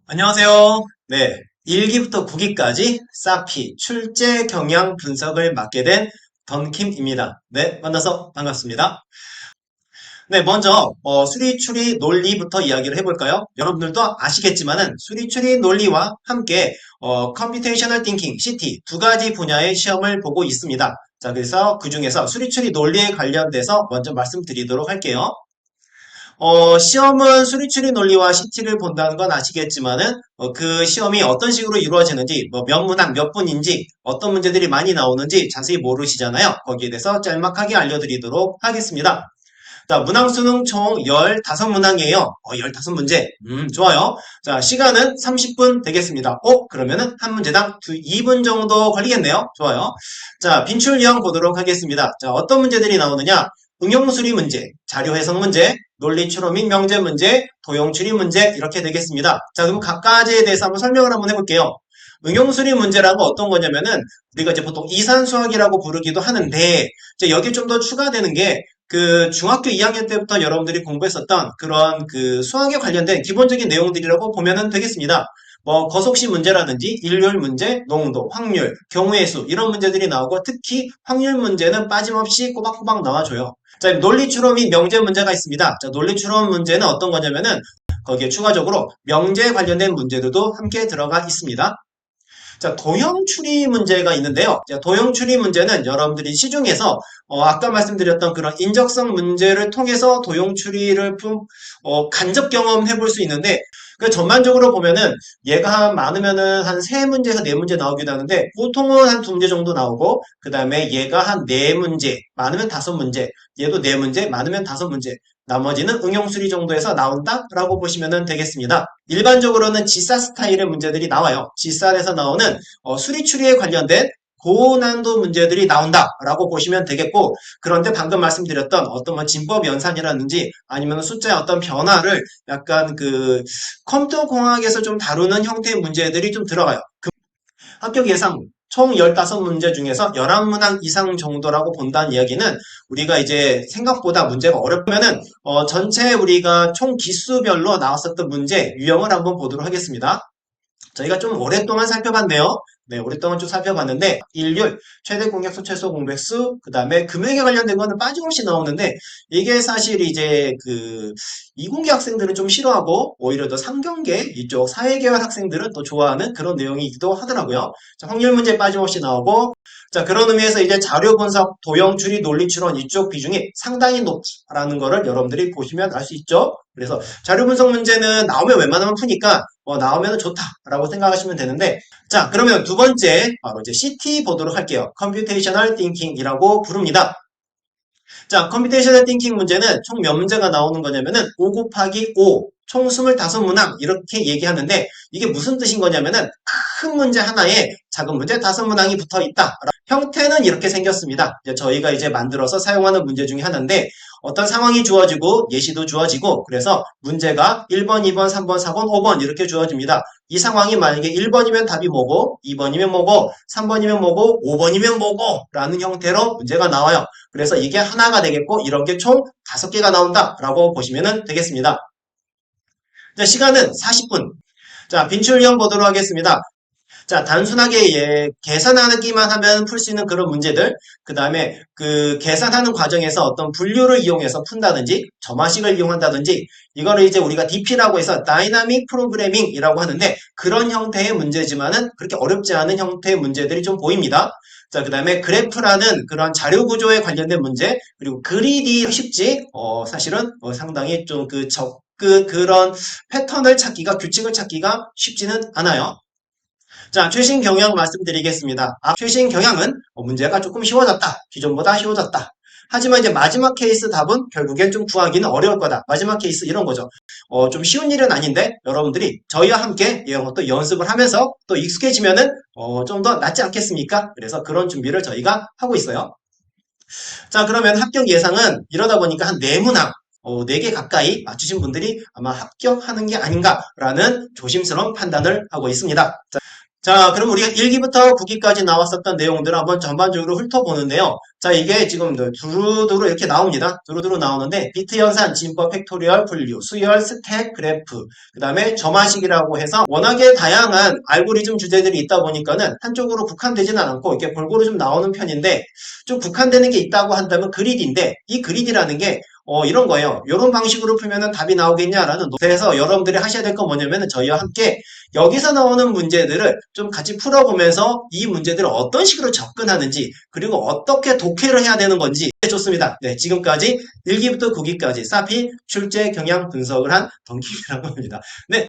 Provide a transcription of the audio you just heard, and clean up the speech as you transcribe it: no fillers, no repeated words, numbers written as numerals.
안녕하세요. 네. 1기부터 9기까지 쌓기, 출제 경향 분석을 맡게 된 던킴입니다. 네, 만나서 반갑습니다. 네, 먼저 수리, 추리, 논리부터 이야기를 해볼까요? 여러분들도 아시겠지만은 수리, 추리, 논리와 함께 컴퓨테이셔널 띵킹, CT 두 가지 분야의 시험을 보고 있습니다. 자, 그래서 그 중에서 수리, 추리, 논리에 관련돼서 먼저 말씀드리도록 할게요. 시험은 수리추리 논리와 CT를 본다는 건 아시겠지만은 그 시험이 어떤 식으로 이루어지는지 뭐 몇 문항 몇 분인지 어떤 문제들이 많이 나오는지 자세히 모르시잖아요. 거기에 대해서 짤막하게 알려드리도록 하겠습니다. 자, 문항 수는 총 15문항이에요. 15문제. 좋아요. 자, 시간은 30분 되겠습니다. 그러면은 한 문제당 2분 정도 걸리겠네요. 좋아요. 자, 빈출 유형 보도록 하겠습니다. 자, 어떤 문제들이 나오느냐? 응용 수리 문제, 자료 해석 문제, 논리 추론 및 명제 문제, 도형 추리 문제 이렇게 되겠습니다. 자, 그럼 각가지에 대해서 한번 설명을 한번 해볼게요. 응용 수리 문제라고 어떤 거냐면은 우리가 이제 보통 이산 수학이라고 부르기도 하는데 이제 여기 좀 더 추가되는 게 그 중학교 2학년 때부터 여러분들이 공부했었던 그런 그 수학에 관련된 기본적인 내용들이라고 보면은 되겠습니다. 뭐 거속시 문제라든지 일률 문제, 농도, 확률, 경우의 수 이런 문제들이 나오고 특히 확률 문제는 빠짐없이 꼬박꼬박 나와줘요. 자, 논리 추론 및 명제 문제가 있습니다. 자, 논리 추론 문제는 어떤 거냐면은 거기에 추가적으로 명제에 관련된 문제들도 함께 들어가 있습니다. 자, 도형 추리 문제가 있는데요. 자, 도형 추리 문제는 여러분들이 시중에서 아까 말씀드렸던 그런 인적성 문제를 통해서 도형 추리를 간접 경험해 볼 수 있는데 그 전반적으로 보면은 얘가 많으면은 한 3문제에서 4문제 나오기도 하는데 보통은 한 2문제 정도 나오고 그 다음에 얘가 한 4문제 많으면 5문제 얘도 4문제 많으면 5문제 나머지는 응용수리 정도에서 나온다라고 보시면 되겠습니다. 일반적으로는 지사 스타일의 문제들이 나와요. 지사에서 나오는 수리추리에 관련된 고난도 문제들이 나온다라고 보시면 되겠고 그런데 방금 말씀드렸던 어떤 뭐 진법 연산이라든지 아니면 숫자의 어떤 변화를 약간 그 컴퓨터 공학에서 좀 다루는 형태의 문제들이 좀 들어가요. 합격 예상 총 15문제 중에서 11문항 이상 정도라고 본다는 이야기는 우리가 이제 생각보다 문제가 어렵면은 전체 우리가 총 기수별로 나왔었던 문제 유형을 한번 보도록 하겠습니다. 저희가 좀 오랫동안 살펴봤네요. 네, 오랫동안 좀 살펴봤는데 일률, 최대 공약수, 최소 공백수, 그 다음에 금액에 관련된 거는 빠짐없이 나오는데 이게 사실 이제 그 이공계 학생들은 좀 싫어하고 오히려 더 상경계 이쪽 사회계열 학생들은 또 좋아하는 그런 내용이기도 하더라고요. 자, 확률 문제 빠짐없이 나오고 자, 그런 의미에서 이제 자료 분석, 도형 추리, 논리 추론 이쪽 비중이 상당히 높다라는 거를 여러분들이 보시면 알 수 있죠. 그래서 자료 분석 문제는 나오면 웬만하면 푸니까 나오면 좋다라고 생각하시면 되는데 자, 그러면 두 번째 바로 이제 CT 보도록 할게요. 컴퓨테이셔널 띵킹이라고 부릅니다. 자, 컴퓨테이셔널 띵킹 문제는 총 몇 문제가 나오는 거냐면은 5 곱하기 5, 총 25문항 이렇게 얘기하는데 이게 무슨 뜻인 거냐면은 큰 문제 하나에 작은 문제 5문항이 붙어 있다. 형태는 이렇게 생겼습니다. 이제 저희가 이제 만들어서 사용하는 문제 중에 하나인데 어떤 상황이 주어지고 예시도 주어지고 그래서 문제가 1번, 2번, 3번, 4번, 5번 이렇게 주어집니다. 이 상황이 만약에 1번이면 답이 뭐고 2번이면 뭐고 3번이면 뭐고 5번이면 뭐고 라는 형태로 문제가 나와요. 그래서 이게 하나가 되겠고 이런 게 총 5개가 나온다라고 보시면 되겠습니다. 자, 시간은 40분. 자, 빈출형 보도록 하겠습니다. 자, 단순하게 계산하기만 하면 풀 수 있는 그런 문제들, 그 다음에 그 계산하는 과정에서 어떤 분류를 이용해서 푼다든지, 점화식을 이용한다든지, 이거를 이제 우리가 DP라고 해서 다이나믹 프로그래밍이라고 하는데, 그런 형태의 문제지만은 그렇게 어렵지 않은 형태의 문제들이 좀 보입니다. 자, 그 다음에 그래프라는 그런 자료 구조에 관련된 문제, 그리고 그리디 쉽지, 사실은 상당히 좀 그런 패턴을 찾기가, 규칙을 찾기가 쉽지는 않아요. 자, 최신 경향 말씀드리겠습니다. 최신 경향은 문제가 조금 쉬워졌다. 기존보다 쉬워졌다. 하지만 이제 마지막 케이스 답은 결국엔 좀 구하기는 어려울 거다. 마지막 케이스 이런 거죠. 좀 쉬운 일은 아닌데 여러분들이 저희와 함께 이런 것도 연습을 하면서 또 익숙해지면은 좀 더 낫지 않겠습니까? 그래서 그런 준비를 저희가 하고 있어요. 자, 그러면 합격 예상은 이러다 보니까 한 4문항 4개 가까이 맞추신 분들이 아마 합격하는 게 아닌가라는 조심스러운 판단을 하고 있습니다. 자, 그럼 우리가 1기부터 9기까지 나왔었던 내용들을 한번 전반적으로 훑어보는데요. 자, 이게 지금 두루두루 이렇게 나옵니다. 두루두루 나오는데, 비트 연산, 진법, 팩토리얼, 분류, 수열, 스택, 그래프, 그 다음에 점화식이라고 해서 워낙에 다양한 알고리즘 주제들이 있다 보니까는 한쪽으로 국한되지는 않고 이렇게 골고루 좀 나오는 편인데, 좀 국한되는 게 있다고 한다면 그리드인데, 이 그리드라는 게 이런 거예요. 이런 방식으로 풀면은 답이 나오겠냐라는 그래서 여러분들이 하셔야 될 건 뭐냐면은 저희와 함께 여기서 나오는 문제들을 좀 같이 풀어보면서 이 문제들을 어떤 식으로 접근하는지 그리고 어떻게 독해를 해야 되는 건지 좋습니다. 네, 지금까지 1기부터 9기까지 사피 출제 경향 분석을 한 덩킴이라고 합니다. 네.